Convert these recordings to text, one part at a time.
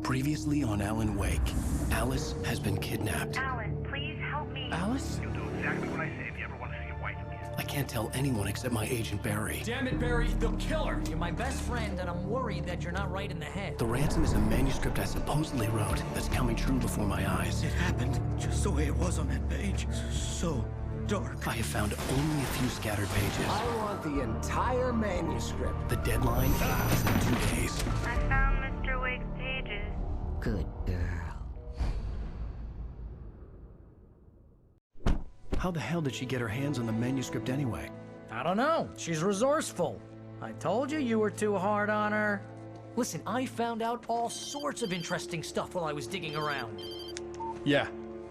Previously on Alan Wake, Alice has been kidnapped. Alan, please help me. Alice? You'll do exactly what I say if you ever want to see your wife again. I can't tell anyone except my agent Barry. Damn it, Barry, they'll kill her! You're my best friend, and I'm worried that you're not right in the head. The ransom is a manuscript I supposedly wrote that's coming true before my eyes. It happened just the way it was on that page. So dark. I have found only a few scattered pages. I want the entire manuscript. The deadline is in 2 days. I found Mr. Wake's pages. Good girl. How the hell did she get her hands on the manuscript anyway? I don't know. She's resourceful. I told you you were too hard on her. Listen, I found out all sorts of interesting stuff while I was digging around. Yeah.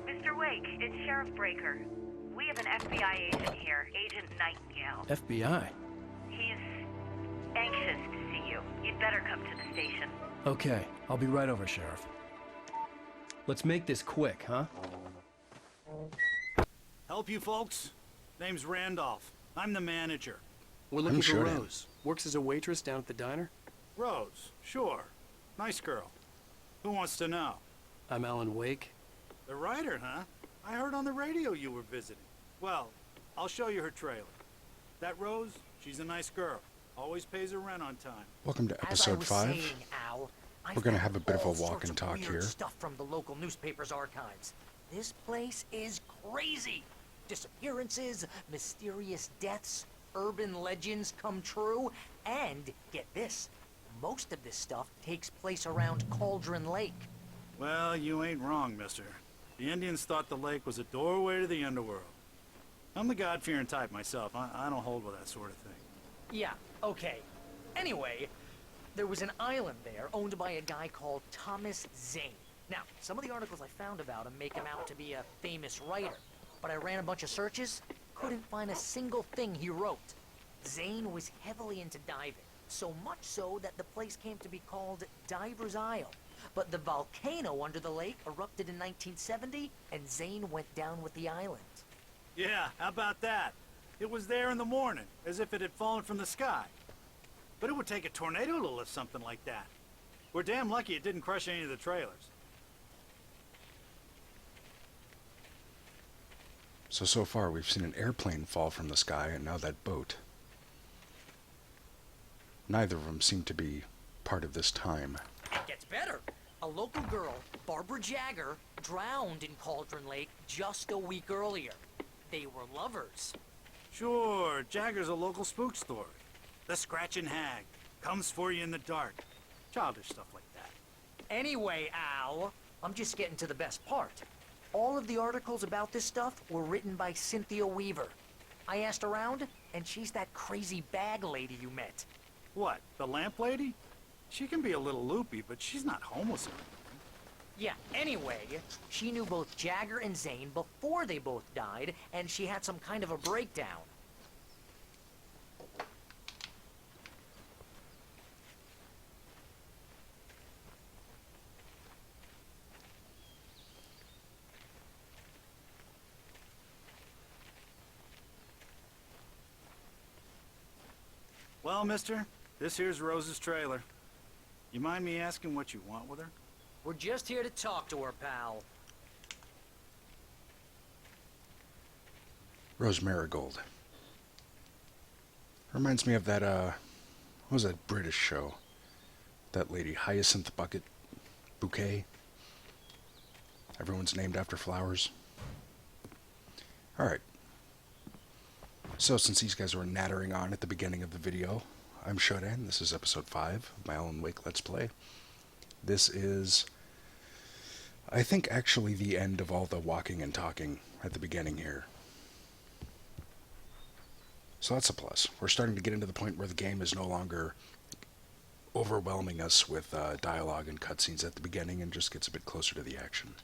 Mr. Wake, it's Sheriff Breaker. We have an FBI agent here, Agent Nightingale. FBI? He's anxious to see you. You'd better come to the station. Okay, I'll be right over, Sheriff. Let's make this quick, huh? Help you folks? Name's Randolph. I'm the manager. We're looking for sure, Rose. Works as a waitress down at the diner. Rose, sure. Nice girl. Who wants to know? I'm Alan Wake. The writer, huh? I heard on the radio you were visiting. Well, I'll show you her trailer. That Rose, she's a nice girl. Always pays her rent on time. Welcome to As I episode was 5. saying, Al, I We're gonna found have a bit of a all walk sorts and of talk weird here. Stuff from the local newspaper's archives. This place is crazy. Disappearances, mysterious deaths, urban legends come true, and get this, most of this stuff takes place around Cauldron Lake. Well, you ain't wrong, mister. The Indians thought the lake was a doorway to the underworld. I'm the God-fearing type myself. I don't hold with that sort of thing. Yeah, okay. Anyway, there was an island there owned by a guy called Thomas Zane. Now, some of the articles I found about him make him out to be a famous writer, but I ran a bunch of searches, couldn't find a single thing he wrote. Zane was heavily into diving, so much so that the place came to be called Diver's Isle. But the volcano under the lake erupted in 1970, and Zane went down with the island. Yeah, how about that? It was there in the morning, as if it had fallen from the sky. But it would take a tornado to lift something like that. We're damn lucky it didn't crush any of the trailers. So far we've seen an airplane fall from the sky and now that boat. Neither of them seem to be part of this time. It gets better. A local girl, Barbara Jagger, drowned in Cauldron Lake just a week earlier. They were lovers. Sure, Jagger's a local spook story. The Scratching Hag comes for you in the dark. Childish stuff like that. Anyway, Al, I'm just getting to the best part. All of the articles about this stuff were written by Cynthia Weaver. I asked around, and she's that crazy bag lady you met. What, the lamp lady? She can be a little loopy, but she's not homeless or anything. Yeah, anyway, she knew both Jagger and Zane before they both died, and she had some kind of a breakdown. Well, mister, this here's Rose's trailer. You mind me asking what you want with her? We're just here to talk to her, pal. Rose Marigold. Reminds me of that, what was that British show? That lady, Hyacinth Bucket Bouquet. Everyone's named after flowers. Alright. So since these guys were nattering on at the beginning of the video, I'm Shodan. This is episode 5 of my Alan Wake Let's Play. This is, I think, actually the end of all the walking and talking at the beginning here. So that's a plus. We're starting to get into the point where the game is no longer overwhelming us with dialogue and cutscenes at the beginning and just gets a bit closer to the action.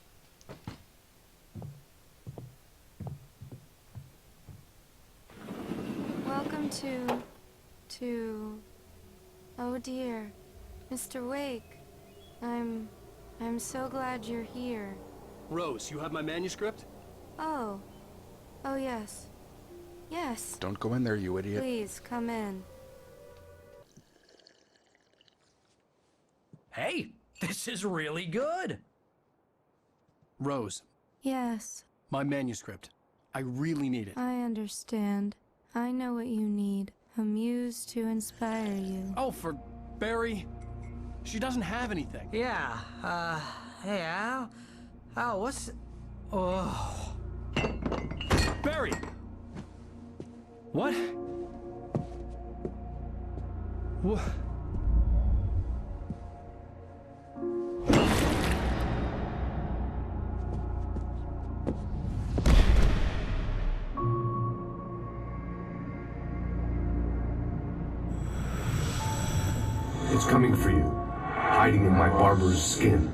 Welcome to... Oh dear, Mr. Wake. I'm so glad you're here. Rose, you have my manuscript? Oh. Oh yes. Yes. Don't go in there, you idiot. Please, come in. Hey, This is really good. Rose, Yes, my manuscript. I really need it. I understand. I know what you need. A muse to inspire you. Oh, for Barry. She doesn't have anything. Yeah, hey, Al, what's... Oh... Barry! What? What? It's coming for you, hiding in my barber's skin.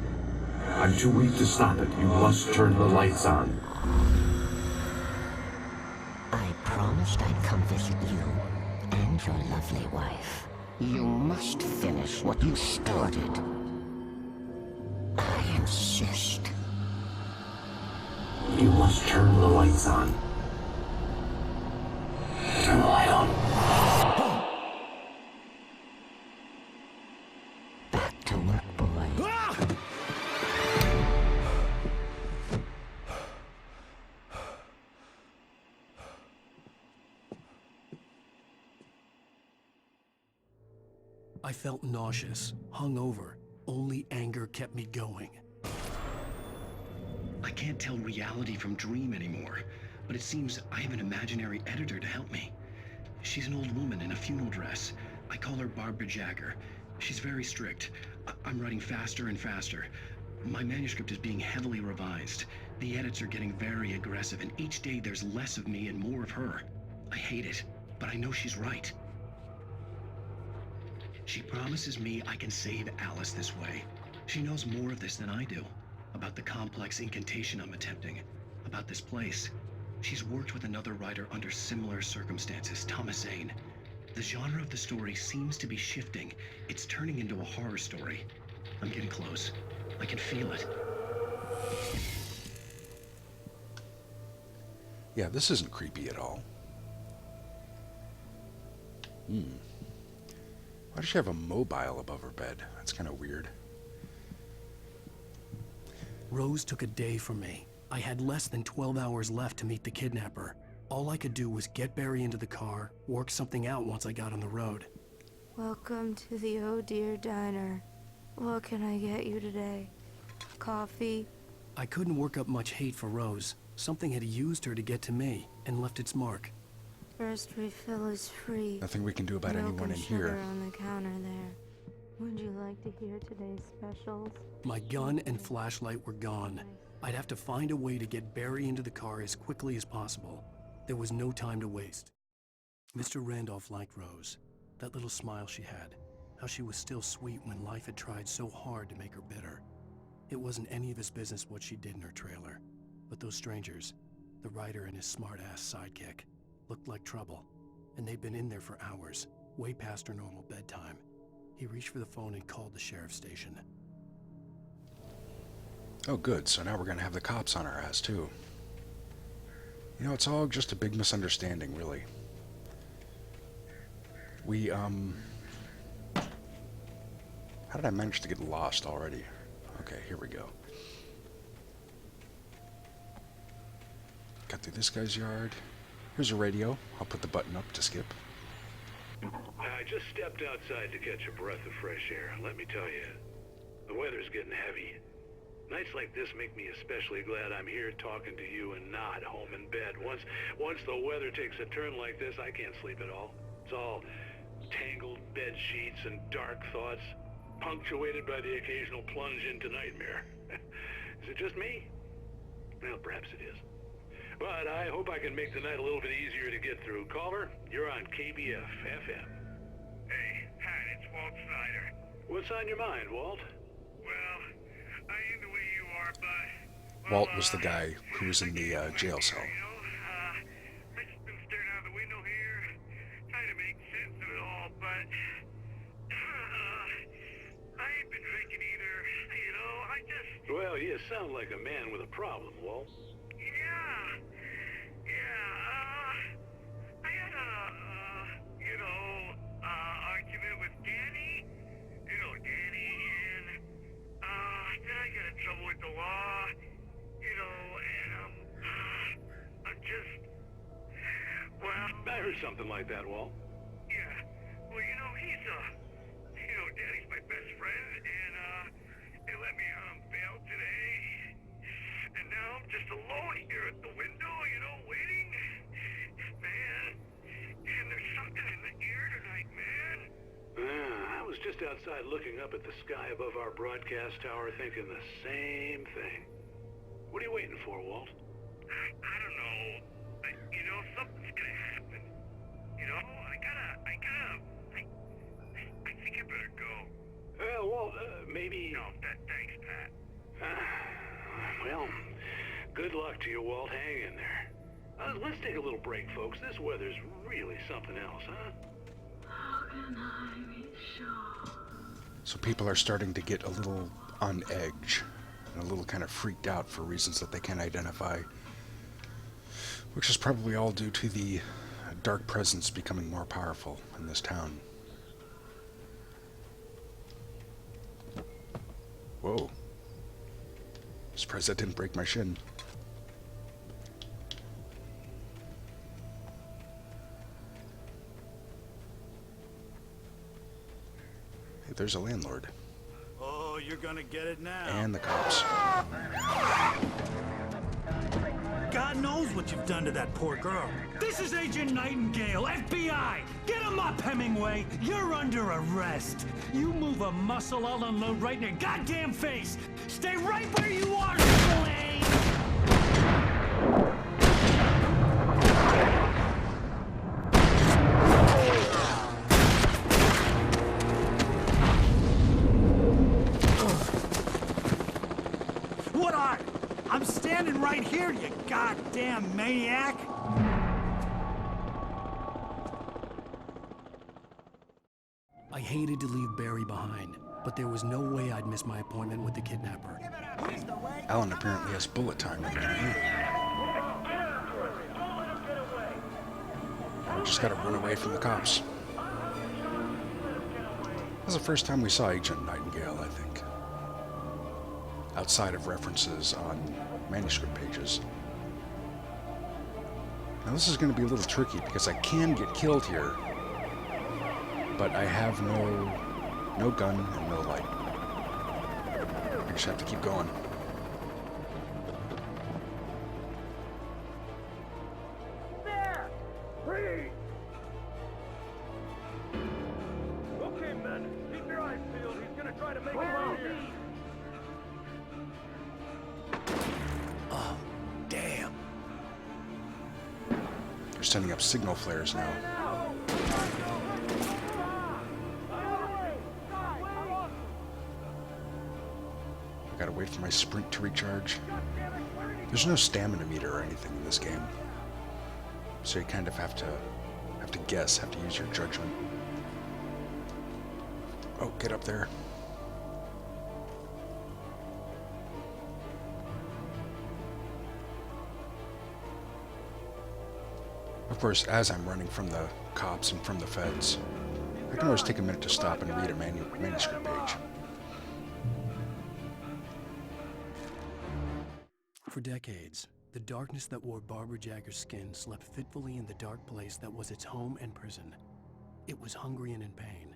I'm too weak to stop it. You must turn the lights on. I promised I'd come visit you and your lovely wife. You must finish what you started. I insist. You must turn the lights on. Turn the light on. Back to work, boy. I felt nauseous, hungover. Only anger kept me going. I can't tell reality from dream anymore, but it seems I have an imaginary editor to help me. She's an old woman in a funeral dress. I call her Barbara Jagger. She's very strict. I'm writing faster and faster. My manuscript is being heavily revised. The edits are getting very aggressive, and each day there's less of me and more of her. I hate it, but I know she's right. She promises me I can save Alice this way. She knows more of this than I do. About the complex incantation I'm attempting. About this place. She's worked with another writer under similar circumstances, Thomas Zane. The genre of the story seems to be shifting. It's turning into a horror story. I'm getting close. I can feel it. Yeah, this isn't creepy at all. Why does she have a mobile above her bed? That's kind of weird. Rose took a day from me. I had less than 12 hours left to meet the kidnapper. All I could do was get Barry into the car, work something out once I got on the road. Welcome to the Oh Dear Diner. What can I get you today? Coffee? I couldn't work up much hate for Rose. Something had used her to get to me and left its mark. First refill is free. Nothing we can do about Milk anyone and in sugar here. on the counter there. Would you like to hear today's specials? My gun and flashlight were gone. I'd have to find a way to get Barry into the car as quickly as possible. There was no time to waste. Mr. Randolph liked Rose. That little smile she had. How she was still sweet when life had tried so hard to make her bitter. It wasn't any of his business what she did in her trailer. But those strangers, the writer and his smart-ass sidekick, looked like trouble. And they'd been in there for hours, way past her normal bedtime. He reached for the phone and called the sheriff's station. Oh good, so now we're gonna have the cops on our ass too. You know, it's all just a big misunderstanding, really. How did I manage to get lost already? Okay, here we go. Got through this guy's yard. Here's a radio. I'll put the button up to skip. I just stepped outside to catch a breath of fresh air. Let me tell you, the weather's getting heavy. Nights like this make me especially glad I'm here talking to you and not home in bed. Once the weather takes a turn like this, I can't sleep at all. It's all tangled bed sheets and dark thoughts, punctuated by the occasional plunge into nightmare. Is it just me? Well, perhaps it is. But I hope I can make the night a little bit easier to get through. Caller, you're on KBF FM. Hey, Pat, it's Walt Snyder. What's on your mind, Walt? Well, I ain't the way you are, but... Walt was the guy who was in the jail cell. Mitch's been staring out the window here, trying to make sense of it all, but... I ain't been drinking either, I just... Well, you sound like a man with a problem, Walt. I had a, argument with Danny. Danny, and get in trouble with the law, you know, and I'm just, well... I heard something like that, Walt. Yeah, well, you know, he's, you know, Daddy's my best friend, and, they let me, bail today. And now I'm just alone here at the window, you know, waiting. Man, and there's something in the air tonight, man. I was just outside looking up at the sky above our broadcast tower thinking the same thing. What are you waiting for, Walt? I don't know. You know, something's gonna happen. You know, I think I better go. Walt, maybe... No, thanks, Pat. Well, good luck to you, Walt. Hang in there. Let's take a little break, folks. This weather's really something else, huh? How can I be sure? So people are starting to get a little on edge and a little kind of freaked out for reasons that they can't identify, which is probably all due to the dark presence becoming more powerful in this town. Whoa. Surprised that didn't break my shin. Hey, there's a landlord. Oh, you're gonna get it now. And the cops. God knows what you've done to that poor girl. This is Agent Nightingale, FBI! Get him up, Hemingway! You're under arrest! You move a muscle, I'll unload right in your goddamn face! Stay right where you are, Slade! What are? I'm standing right here, you goddamn maniac! I hated to leave Barry behind, but there was no way I'd miss my appointment with the kidnapper. Alan apparently has bullet time right now. I just gotta run away from the cops. That's the first time we saw Agent Nightingale, I think. Outside of references on manuscript pages. Now this is going to be a little tricky because I can get killed here, but I have no gun and no light. I just have to keep going. There! Freeze! Okay, men, keep your eyes peeled. He's gonna try to make it out here. Oh, damn. They're sending up signal flares now. I gotta wait for my sprint to recharge. There's no stamina meter or anything in this game, so you kind of have to guess, have to use your judgment. Oh, get up there. Of course, as I'm running from the cops and from the feds, I can always take a minute to stop and read a manuscript page. For decades, the darkness that wore Barbara Jagger's skin slept fitfully in the dark place that was its home and prison. It was hungry and in pain.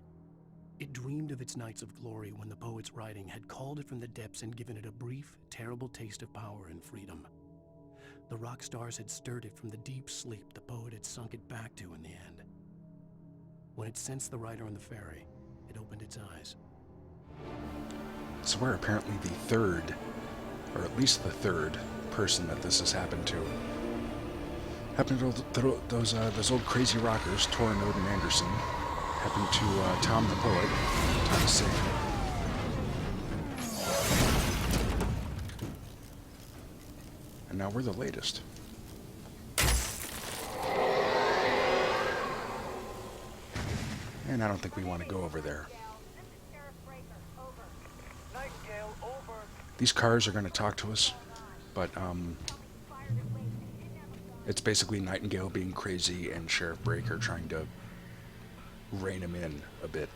It dreamed of its nights of glory when the poet's writing had called it from the depths and given it a brief, terrible taste of power and freedom. The rock stars had stirred it from the deep sleep the poet had sunk it back to in the end. When it sensed the writer on the ferry, it opened its eyes. So we're apparently the third, or at least the third, person that this has happened to. Happened to those old crazy rockers, Torrin, Odin, and Anderson. Happened to Tom the poet, Thomas Zane. And now we're the latest. And I don't think we want to go over there. These cars are going to talk to us, but it's basically Nightingale being crazy and Sheriff Breaker trying to rein him in a bit.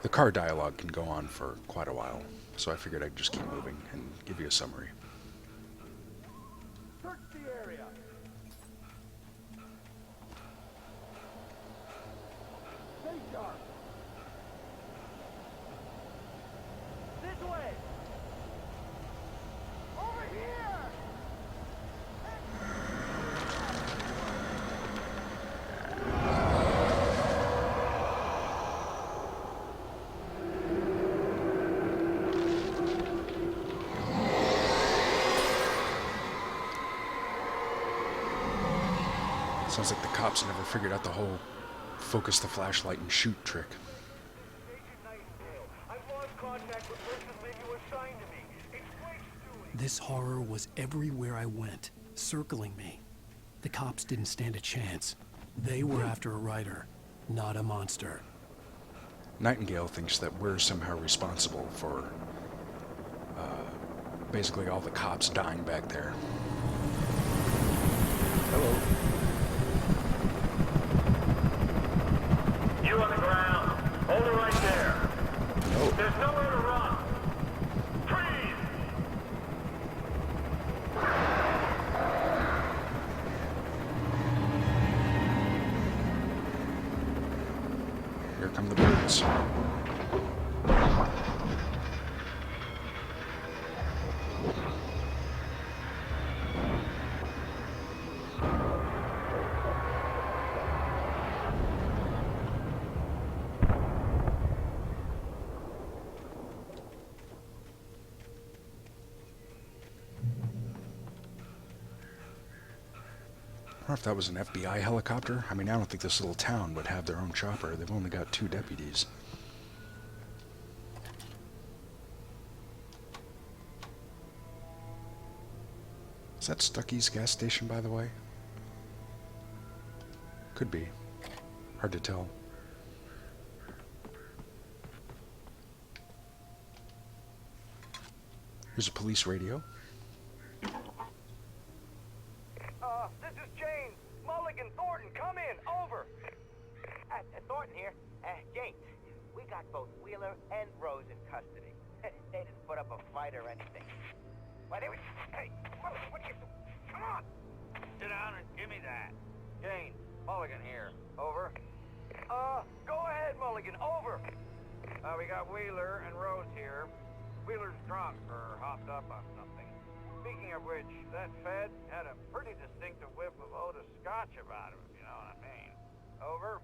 The car dialogue can go on for quite a while, so I figured I'd just keep moving and give you a summary. Search the area. Stay sharp. This way. Over here. Sounds like the cops never figured out the whole focus the flashlight and shoot trick. Agent Nightingale, I've lost contact with persons you assigned to me. It's way Stewie. This horror was everywhere I went, circling me. The cops didn't stand a chance. They were after a writer, not a monster. Nightingale thinks that we're somehow responsible for basically all the cops dying back there. Hello. You on the ground. Hold it right there. No. There's nowhere to run. Freeze! Here come the birds. I don't know if that was an FBI helicopter. I mean, I don't think this little town would have their own chopper. They've only got 2 deputies. Is that Stucky's gas station, by the way? Could be. Hard to tell. Here's a police radio. This is James. Mulligan, Thornton, come in. Over. Thornton here. James, we got both Wheeler and Rose in custody. They didn't put up a fight or anything. Why, they were... Hey, what are you... Come on! Sit down and give me that. James, Mulligan here. Over. Go ahead, Mulligan. Over. We got Wheeler and Rose here. Wheeler's drunk or hopped up on something. Speaking of which, that Fed had a pretty distinctive whiff of Otis Scotch about him, if you know what I mean. Over.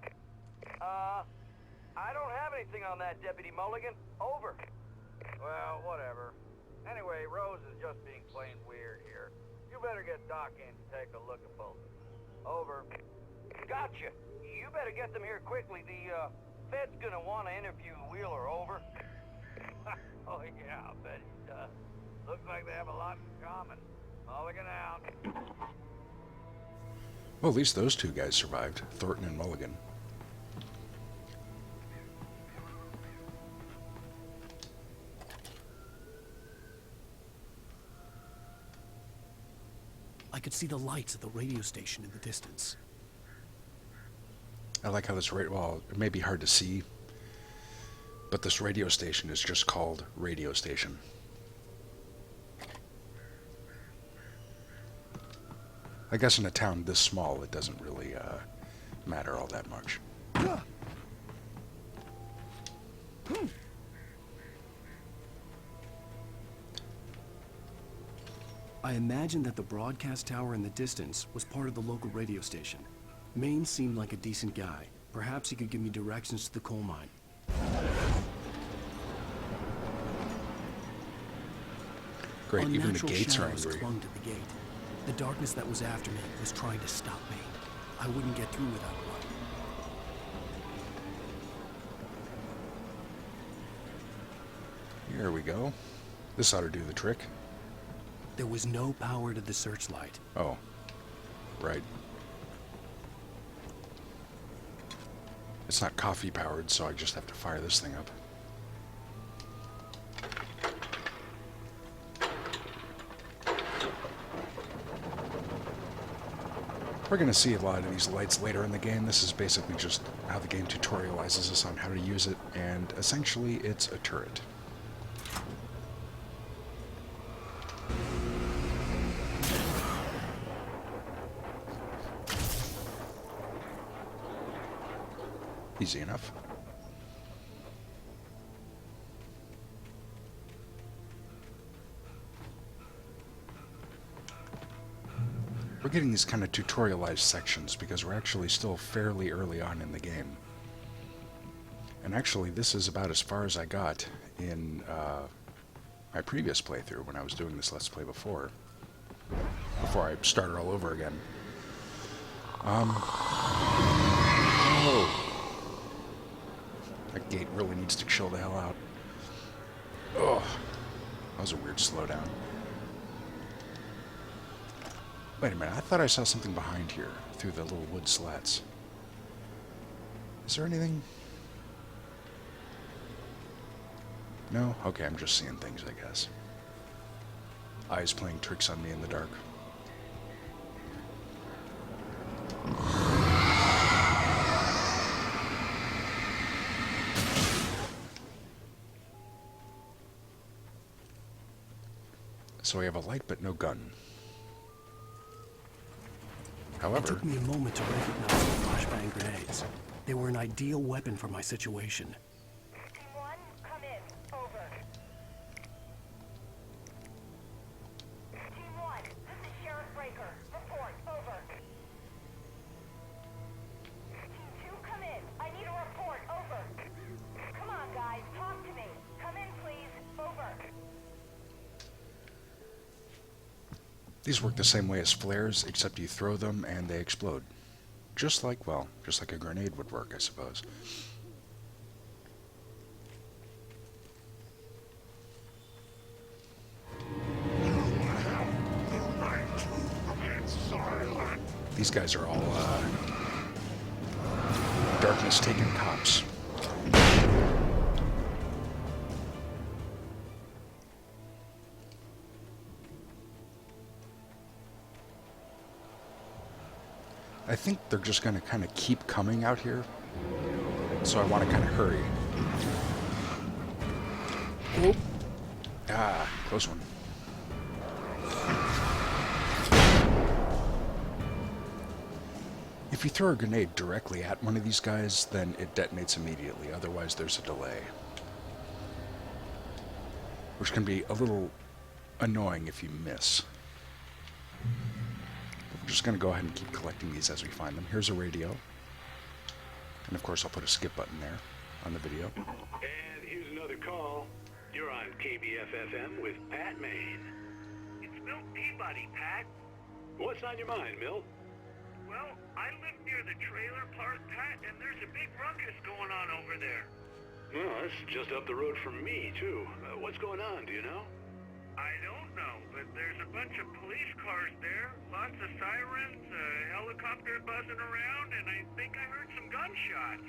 I don't have anything on that, Deputy Mulligan. Over. Well, whatever. Anyway, Rose is just being plain weird here. You better get Doc in to take a look at both. Over. Gotcha. You better get them here quickly. The, Fed's gonna want to interview Wheeler. Over. Oh, yeah, I'll bet he does. Looks like they have a lot in common. Mulligan out. Well, at least those 2 guys survived. Thornton and Mulligan. I could see the lights of the radio station in the distance. I like how this well, it may be hard to see, but this radio station is just called radio station. I guess in a town this small, it doesn't really matter all that much. I imagined that the broadcast tower in the distance was part of the local radio station. Maine seemed like a decent guy. Perhaps he could give me directions to the coal mine. Great, even the Unnatural gates are shadows angry. clung to the gate. The darkness that was after me was trying to stop me. I wouldn't get through without a light. Here we go. This ought to do the trick. There was no power to the searchlight. Oh, right. It's not coffee powered, so I just have to fire this thing up. We're going to see a lot of these lights later in the game. This is basically just how the game tutorializes us on how to use it, and essentially it's a turret. Easy enough. We're getting these kind of tutorialized sections because we're actually still fairly early on in the game. And actually, this is about as far as I got in my previous playthrough when I was doing this Let's Play before I started all over again. Oh. That gate really needs to chill the hell out. Oh, that was a weird slowdown. Wait a minute, I thought I saw something behind here, through the little wood slats. Is there anything? No? Okay, I'm just seeing things, I guess. Eyes playing tricks on me in the dark. So we have a light but no gun. However, it took me a moment to recognize the flashbang grenades. They were an ideal weapon for my situation. Team 1, come in. Over. Team 1, this is Sheriff Breaker. Report. Over. Team 2, come in. I need a report. Over. Come on, guys. Talk to me. Come in, please. Over. these work the same way as flares, except you throw them and they explode. Just like, well, just like a grenade would work, I suppose. These guys are all, darkness-taken cops. I think they're just going to kind of keep coming out here, so I want to kind of hurry. Whoop. Ah, close one. If you throw a grenade directly at one of these guys, then it detonates immediately. Otherwise, there's a delay, which can be a little annoying if you miss. We're just going to go ahead and keep collecting these as we find them. Here's a radio. And of course, I'll put a skip button there on the video. And here's another call. You're on KBF-FM with Pat Maine. It's Milt Peabody, Pat. What's on your mind, Milt? Well, I live near the trailer park, Pat, and there's a big ruckus going on over there. Well, that's just up the road from me, too. What's going on, do you know? I don't know, but there's a bunch of police cars there, lots of sirens, a helicopter buzzing around, and I think I heard some gunshots.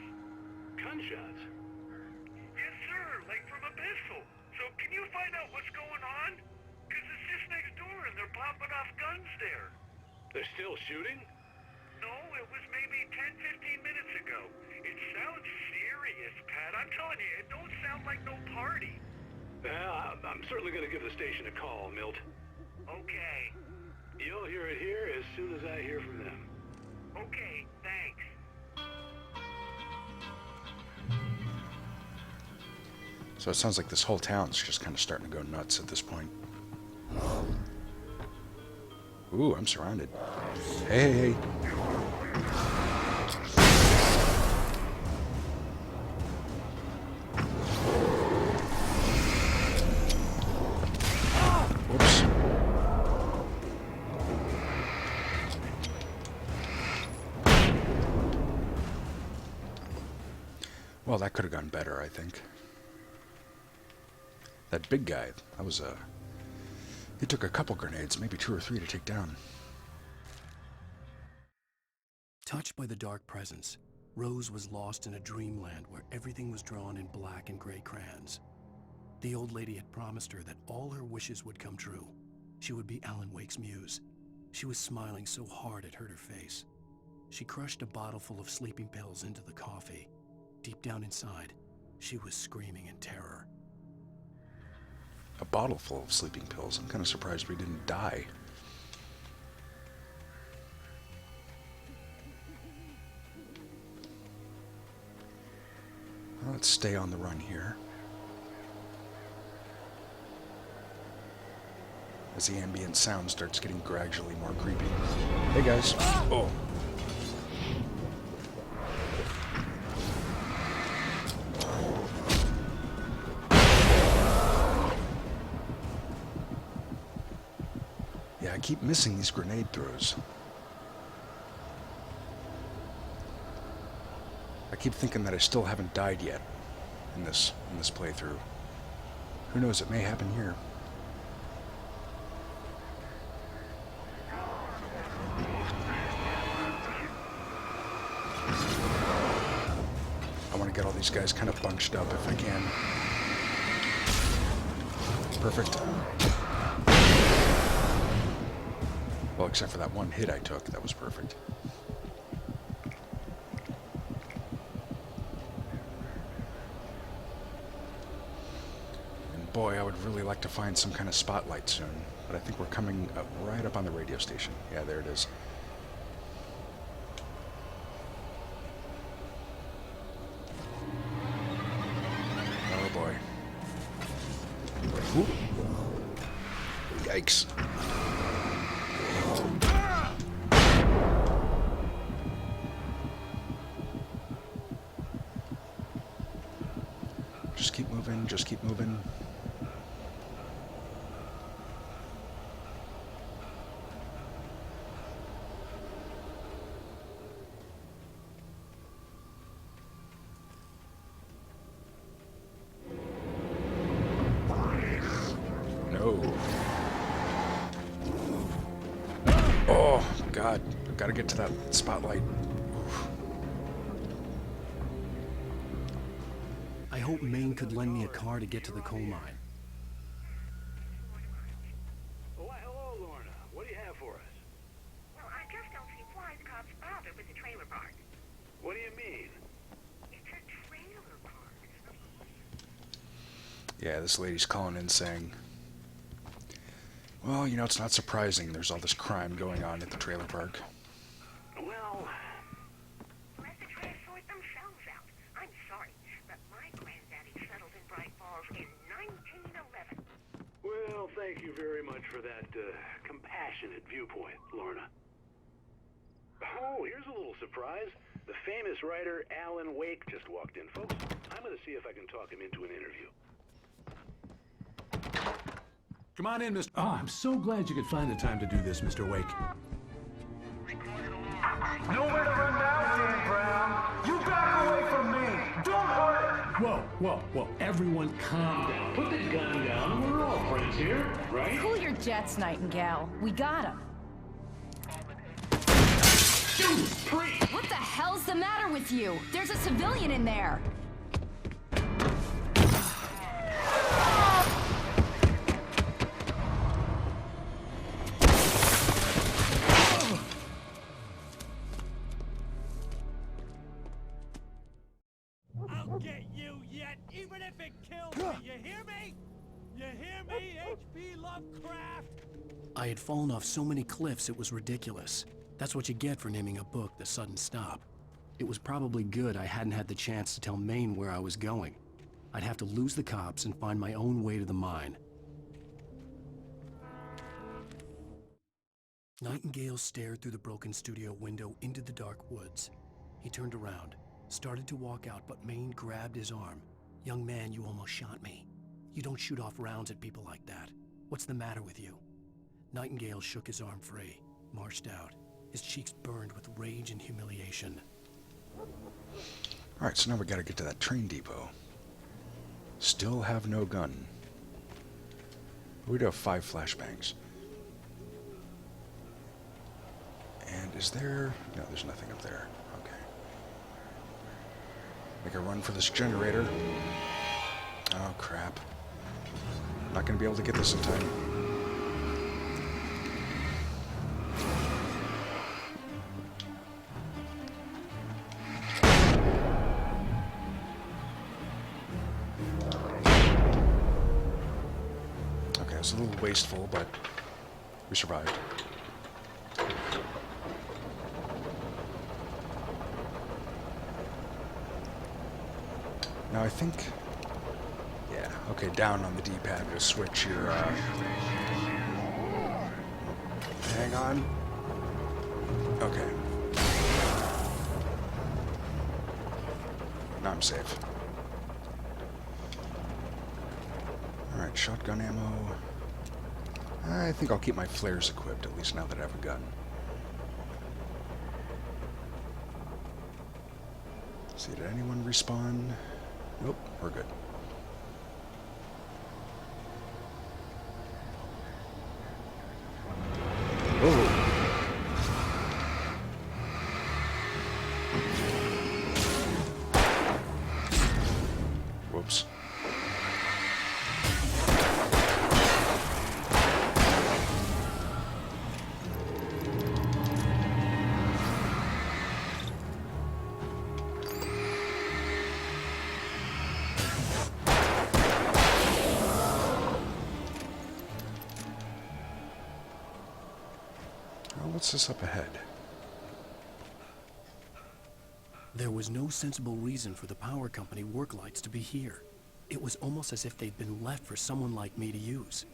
Gunshots? Yes, sir, like from a pistol. So can you find out what's going on? Because it's just next door and they're popping off guns there. They're still shooting? No, it was maybe 10-15 minutes ago. It sounds serious, Pat. I'm telling you, it don't sound like no party. I'm certainly going to give the station a call, Milt. Okay. You'll hear it here as soon as I hear from them. Okay, thanks. So it sounds like this whole town's just kind of starting to go nuts at this point. Ooh, I'm surrounded. Hey, hey, hey. Whoops. Well, that could have gone better, I think. That big guy, that was a... It took a couple grenades, maybe 2 or 3 to take down. Touched by the dark presence, Rose was lost in a dreamland where everything was drawn in black and gray crayons. The old lady had promised her that all her wishes would come true. She would be Alan Wake's muse. She was smiling so hard it hurt her face. She crushed a bottle full of sleeping pills into the coffee. Deep down inside, she was screaming in terror. A bottle full of sleeping pills. I'm kind of surprised we didn't die. Well, let's stay on the run here. As the ambient sound starts getting gradually more creepy. Hey guys. Oh. Yeah, I keep missing these grenade throws. I keep thinking that I still haven't died yet in this playthrough. Who knows, it may happen here. I want to get all these guys kind of bunched up if I can. Perfect. Well, except for that one hit I took, that was perfect. And boy, I would really like to find some kind of spotlight soon, but I think we're coming up right up on the radio station. Yeah, there it is. Oh boy. Ooh. Yikes. Just keep moving, just keep moving. No. Oh, God. I've got to get to that spotlight. I hope Maine could lend me a car to get to the coal mine. Oh, why, hello, Lorna. What do you have for us? Well, I just don't see why the cops bother with the trailer park. What do you mean? It's a trailer park. Yeah, this lady's calling in saying, well, you know, it's not surprising there's all this crime going on at the trailer park. Well, let the trailers sort themselves out. I'm sorry, but my granddaddy settled in Bright Falls in 1911. well, thank you very much for that compassionate viewpoint, Lorna. Oh, here's a little surprise. The famous writer Alan Wake just walked in, folks. I'm going to see if I can talk him into an interview. Come on in, Mr. Oh, I'm so glad you could find the time to do this, Mr. Wake. Nowhere to run now, Dan Brown. You back away from me. Don't hurt it. Whoa. Everyone calm down. Put the gun down. We're all friends here, right? Cool your jets, Nightingale. We got him. Judas Priest! What the hell's the matter with you? There's a civilian in there. I'll get you yet, even if it kills me. You hear me? You hear me, H.P. Lovecraft? I had fallen off so many cliffs it was ridiculous. That's what you get for naming a book The Sudden Stop. It was probably good I hadn't had the chance to tell Maine where I was going. I'd have to lose the cops and find my own way to the mine. Nightingale stared through the broken studio window into the dark woods. He turned around, started to walk out, but Maine grabbed his arm. "Young man, you almost shot me. You don't shoot off rounds at people like that. What's the matter with you?" Nightingale shook his arm free, marched out. His cheeks burned with rage and humiliation. Alright, so now we gotta get to that train depot. Still have no gun. We do have 5 flashbangs. And is there... No, there's nothing up there. Okay. Make a run for this generator. Oh, crap. Not gonna be able to get this in time. was a little wasteful, but we survived. Now I think... Yeah, okay, down on the D-pad to switch your... Hang on. Okay. Now I'm safe. Alright, shotgun ammo. I think I'll keep my flares equipped, at least now that I have a gun. See, did anyone respawn? Nope, we're good. Oh. Whoops. What's this up ahead? There was no sensible reason for the power company work lights to be here. It was almost as if they'd been left for someone like me to use.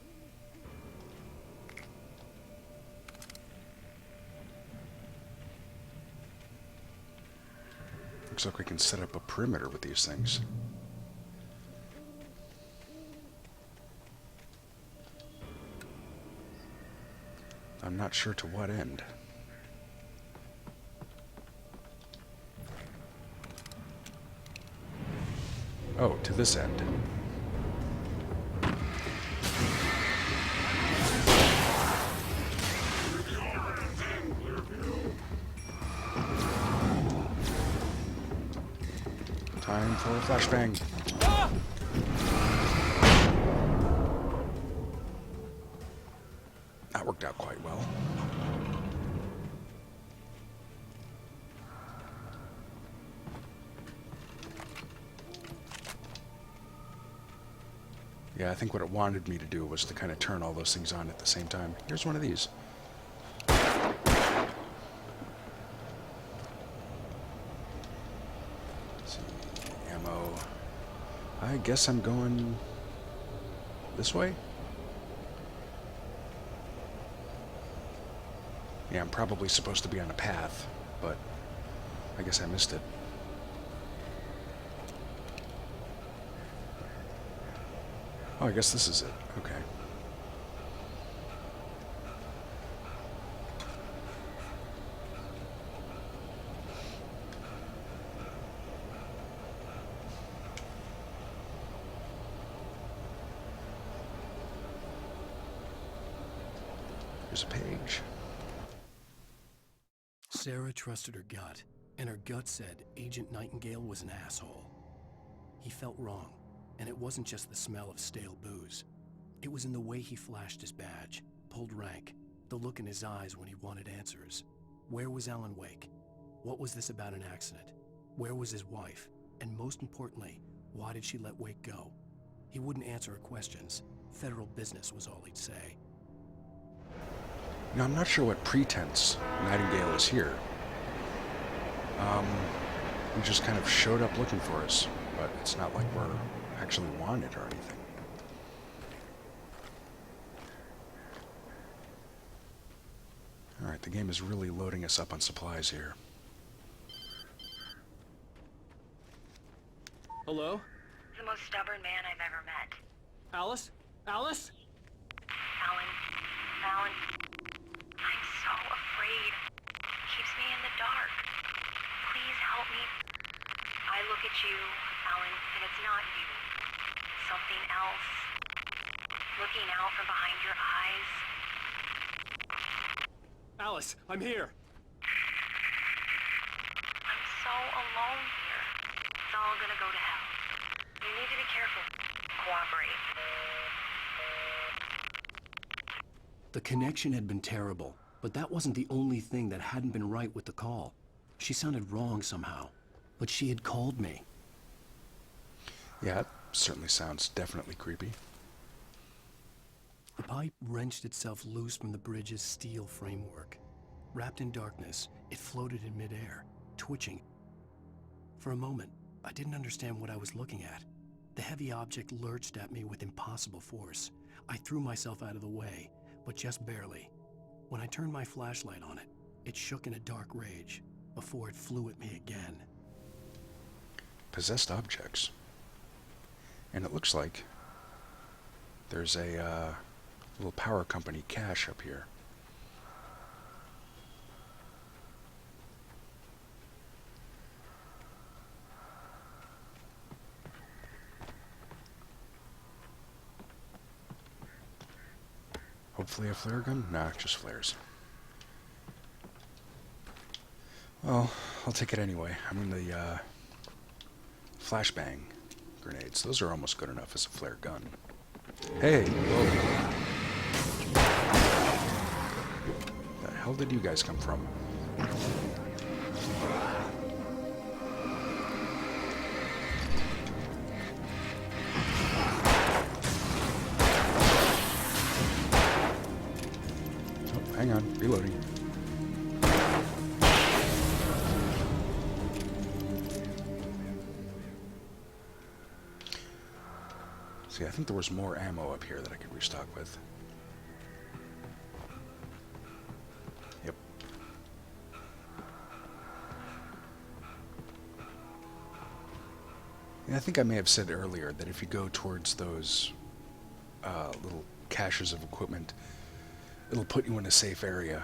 Looks like we can set up a perimeter with these things. I'm not sure to what end. Oh, to this end. Time for a flashbang. Ah! That worked out quite well. Yeah, I think what it wanted me to do was to kind of turn all those things on at the same time. Here's one of these. Let's see, ammo. I guess I'm going this way? Yeah, I'm probably supposed to be on a path, but I guess I missed it. Oh, I guess this is it. Okay. Here's a page. Sarah trusted her gut, and her gut said Agent Nightingale was an asshole. He felt wrong, and it wasn't just the smell of stale booze. It was in the way he flashed his badge, pulled rank, the look in his eyes when he wanted answers. Where was Alan Wake? What was this about an accident? Where was his wife? And most importantly, why did she let Wake go? He wouldn't answer her questions. Federal business was all he'd say. Now, I'm not sure what pretense Nightingale is here. He just kind of showed up looking for us, but it's not like we're actually wanted or anything. Alright, the game is really loading us up on supplies here. Hello? The most stubborn man I've ever met. Alice? Alice? Alan. I'm so afraid. Keeps me in the dark. Please help me. I look at you, Alan, and it's not you. Something else. Looking out from behind your eyes. Alice, I'm here. I'm so alone here. It's all gonna go to hell. You need to be careful. Cooperate. The connection had been terrible, but that wasn't the only thing that hadn't been right with the call. She sounded wrong somehow, but she had called me. Yeah, it certainly sounds definitely creepy. The pipe wrenched itself loose from the bridge's steel framework. Wrapped in darkness, it floated in midair, twitching. For a moment, I didn't understand what I was looking at. The heavy object lurched at me with impossible force. I threw myself out of the way, but just barely. When I turned my flashlight on it, it shook in a dark rage before it flew at me again. Possessed objects. And it looks like there's a little power company cache up here. Hopefully a flare gun? Nah, just flares. Well, I'll take it anyway. I mean, the flashbang grenades, those are almost good enough as a flare gun. Hey! Whoa! The hell did you guys come from? Oh, hang on, reloading. See, I think there was more ammo up here that I could restock with. Yep. And I think I may have said earlier that if you go towards those little caches of equipment, it'll put you in a safe area.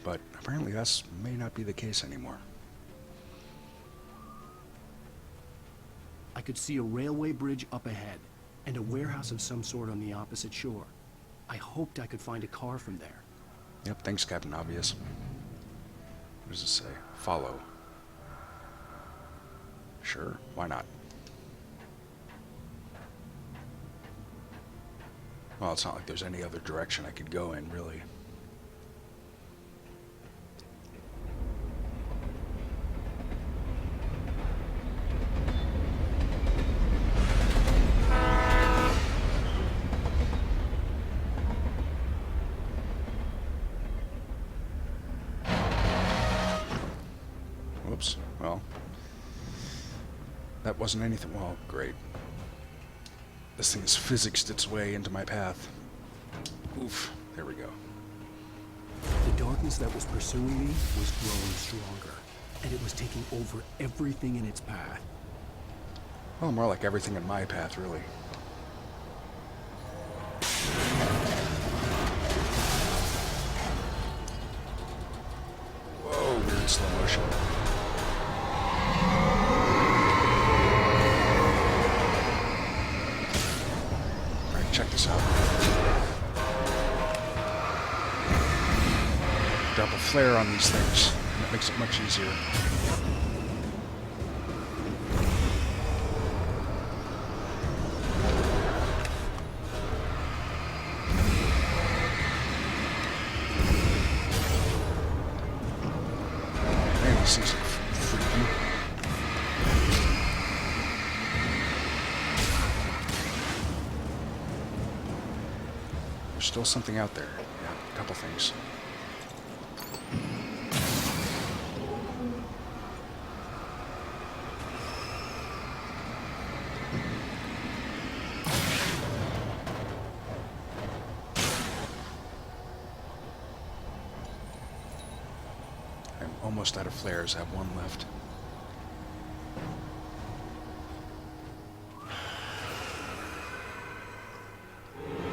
But apparently that may not be the case anymore. I could see a railway bridge up ahead, and a warehouse of some sort on the opposite shore. I hoped I could find a car from there. Yep, thanks, Captain Obvious. What does it say? Follow. Sure, why not? Well, it's not like there's any other direction I could go in, really. Whoops. Well, that wasn't anything. Well, great. This thing has physicsed its way into my path. Oof. There we go. The darkness that was pursuing me was growing stronger, and it was taking over everything in its path. Well, more like everything in my path, really. Whoa, we're in slow motion. Alright, check this out. Drop a flare on these things, and it makes it much easier. Man, these things are freaky. There's still something out there. Yeah, a couple things. I'm almost out of flares. I have one left.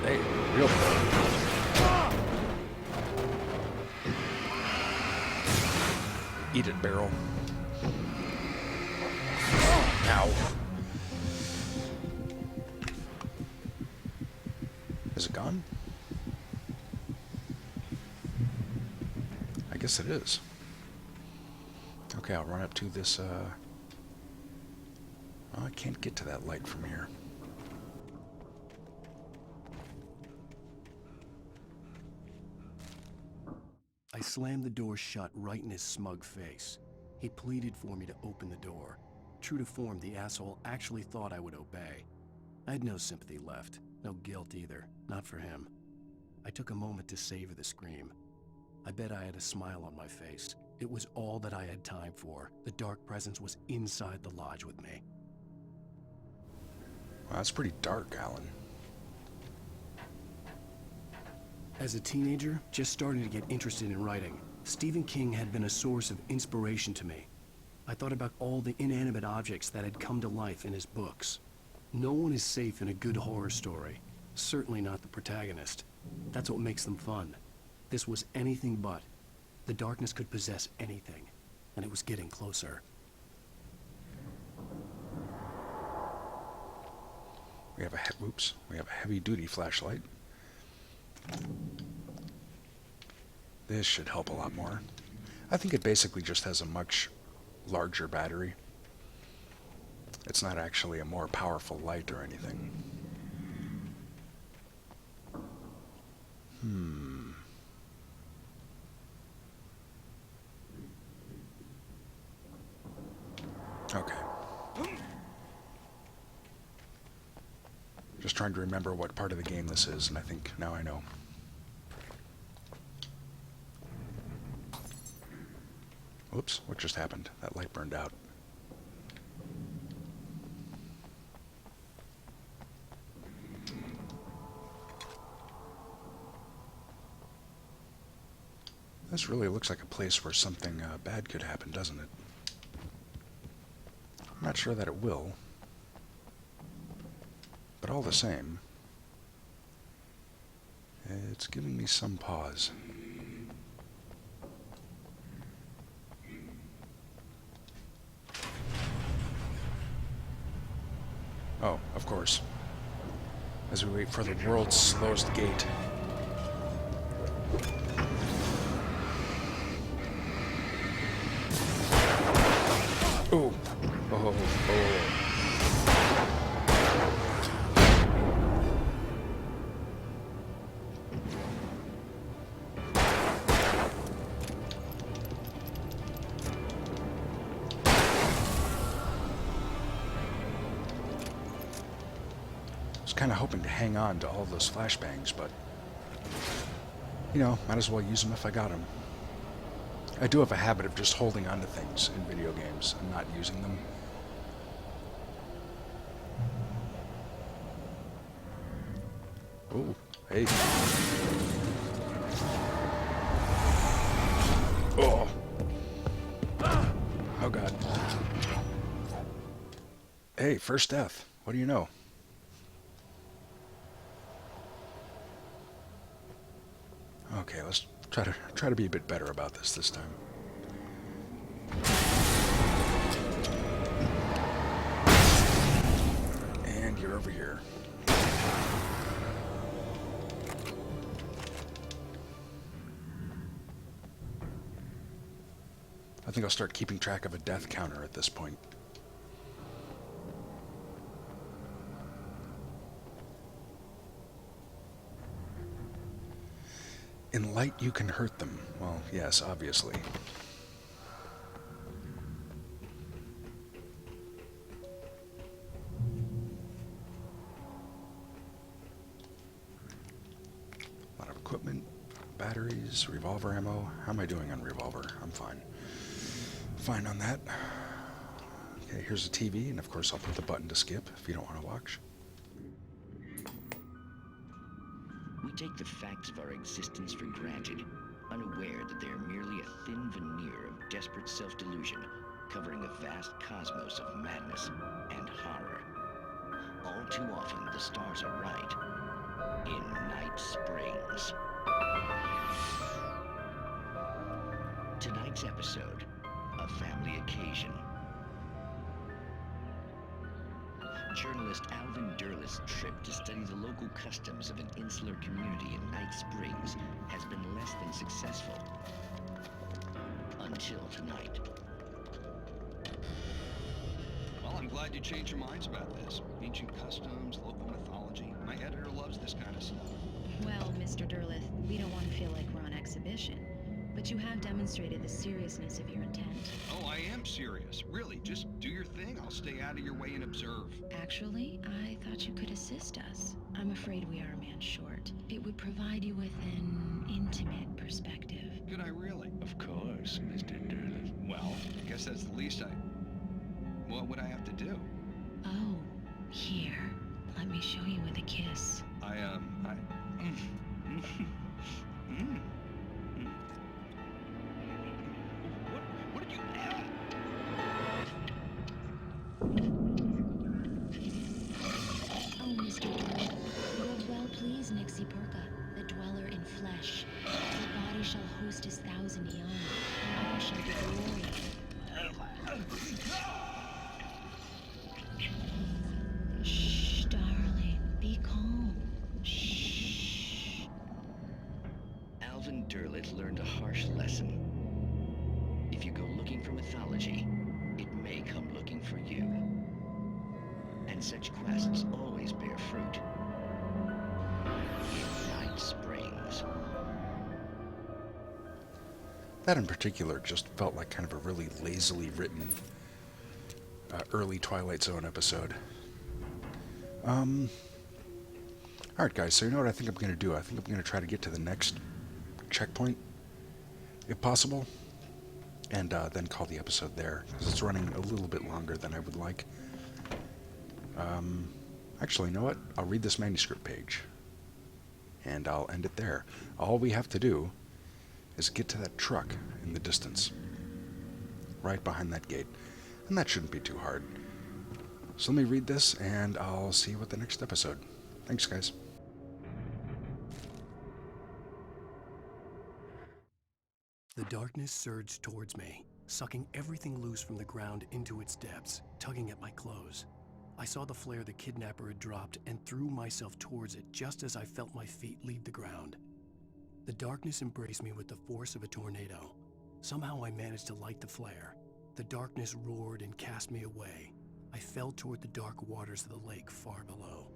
Hey, real. Eat it, barrel. Ow. Is it gone? I guess it is. Okay, I'll run up to this, oh, I can't get to that light from here. I slammed the door shut right in his smug face. He pleaded for me to open the door. True to form, the asshole actually thought I would obey. I had no sympathy left, no guilt either, not for him. I took a moment to savor the scream. I bet I had a smile on my face. It was all that I had time for. The dark presence was inside the lodge with me. Wow, that's pretty dark, Alan. As a teenager, just starting to get interested in writing, Stephen King had been a source of inspiration to me. I thought about all the inanimate objects that had come to life in his books. No one is safe in a good horror story. Certainly not the protagonist. That's what makes them fun. This was anything but. The darkness could possess anything, and it was getting closer. We have a heavy-duty flashlight. This should help a lot more. I think it basically just has a much larger battery. It's not actually a more powerful light or anything. Okay. Just trying to remember what part of the game this is, and I think now I know. Oops, what just happened? That light burned out. This really looks like a place where something bad could happen, doesn't it? I'm not sure that it will. But all the same, it's giving me some pause. Oh, of course. As we wait for the world's slowest gate. Oh, oh, oh. Kind of hoping to hang on to all those flashbangs, but you know, might as well use them if I got them. I do have a habit of just holding on to things in video games and not using them. Oh, hey. Oh. Oh God. Hey, first death. What do you know? Okay, let's try to be a bit better about this time. And you're over here. I think I'll start keeping track of a death counter at this point. In light, you can hurt them. Well, yes, obviously. A lot of equipment, batteries, revolver ammo. How am I doing on revolver? I'm fine. Fine on that. Okay, here's a TV, and of course I'll put the button to skip if you don't want to watch. We take the facts of our existence for granted, unaware that they are merely a thin veneer of desperate self-delusion, covering a vast cosmos of madness and horror. All too often, the stars are right. In Night Springs. Tonight's episode, a family occasion. Journalist Alvin Derleth's trip to study the local customs of an insular community in Night Springs has been less than successful. Until tonight. Well, I'm glad you changed your minds about this. Ancient customs, local mythology. My editor loves this kind of stuff. Well, Mr. Derleth, we don't want to feel like we're on exhibition, but you have demonstrated the seriousness of your intent. Oh, I am serious. Really, just do your thing. I'll stay out of your way and observe. Actually, I thought you could assist us. I'm afraid we are a man short. It would provide you with an intimate perspective. Could I really? Of course, Mr. Derleth. Well, I guess that's the least I... What would I have to do? Oh, here. Let me show you with a kiss. What did you... Oh, Mr. Derleth, you have well pleased Nixie Perka, the dweller in flesh. Your body shall host his 1,000 young, and all shall be glory. Shh, darling, be calm. Shh. Alvin Derleth learned a harsh lesson. If you go looking for mythology, it may come looking for you. And such quests always bear fruit. In Night Springs. That in particular just felt like kind of a really lazily written early Twilight Zone episode. Alright guys, so you know what I think I'm going to do? I think I'm going to try to get to the next checkpoint, if possible, and then call the episode there, because it's running a little bit longer than I would like. Actually, you know what? I'll read this manuscript page, and I'll end it there. All we have to do is get to that truck in the distance, right behind that gate, and that shouldn't be too hard. So let me read this, and I'll see you at the next episode. Thanks, guys. The darkness surged towards me, sucking everything loose from the ground into its depths, tugging at my clothes. I saw the flare the kidnapper had dropped and threw myself towards it just as I felt my feet leave the ground. The darkness embraced me with the force of a tornado. Somehow I managed to light the flare. The darkness roared and cast me away. I fell toward the dark waters of the lake far below.